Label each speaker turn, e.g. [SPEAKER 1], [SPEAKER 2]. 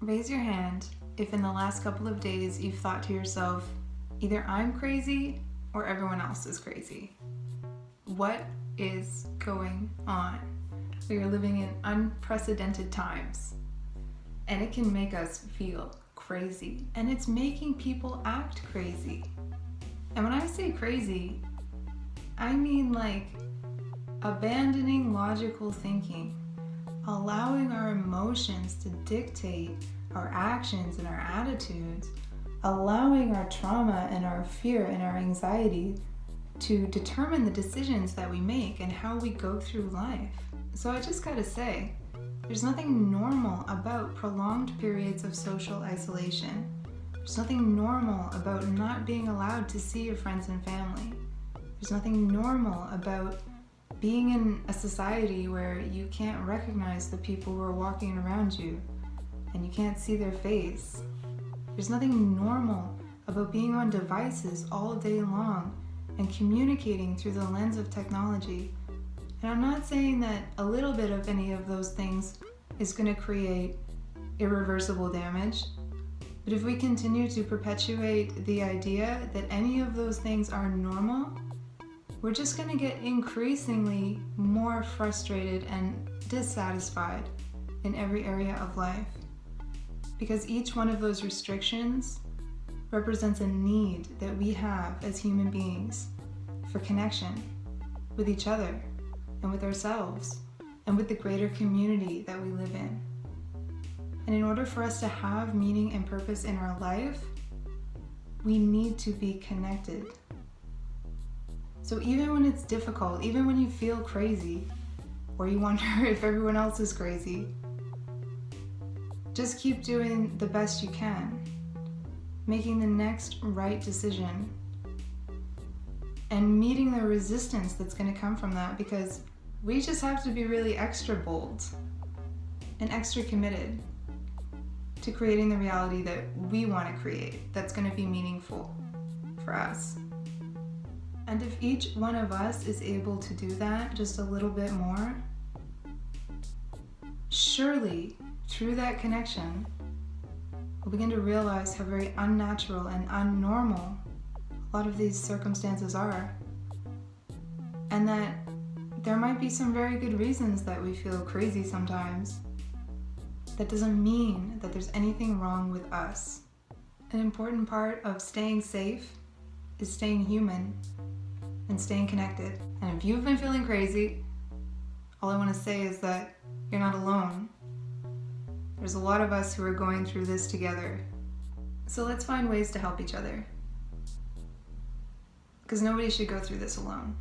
[SPEAKER 1] Raise your hand if in the last couple of days you've thought to yourself, either I'm crazy or everyone else is crazy. What is going on? We are living in unprecedented times, and it can make us feel crazy, and it's making people act crazy. And when I say crazy, I mean like abandoning logical thinking, allowing our emotions to dictate our actions and our attitudes, allowing our trauma and our fear and our anxiety to determine the decisions that we make and how we go through life. So I just gotta say, there's nothing normal about prolonged periods of social isolation. There's nothing normal about not being allowed to see your friends and family. There's nothing normal about being in a society where you can't recognize the people who are walking around you and you can't see their face. There's nothing normal about being on devices all day long and communicating through the lens of technology. And I'm not saying that a little bit of any of those things is going to create irreversible damage, but if we continue to perpetuate the idea that any of those things are normal, we're just going to get increasingly more frustrated and dissatisfied in every area of life. Because each one of those restrictions represents a need that we have as human beings for connection with each other and with ourselves and with the greater community that we live in. And in order for us to have meaning and purpose in our life, we need to be connected. So even when it's difficult, even when you feel crazy, or you wonder if everyone else is crazy, just keep doing the best you can, making the next right decision, and meeting the resistance that's going to come from that, because we just have to be really extra bold and extra committed to creating the reality that we want to create that's going to be meaningful for us. And if each one of us is able to do that just a little bit more, surely through that connection, we'll begin to realize how very unnatural and unnormal a lot of these circumstances are. And that there might be some very good reasons that we feel crazy sometimes. That doesn't mean that there's anything wrong with us. An important part of staying safe is staying human and staying connected. And if you've been feeling crazy, all I want to say is that you're not alone. There's a lot of us who are going through this together. So let's find ways to help each other. Because nobody should go through this alone.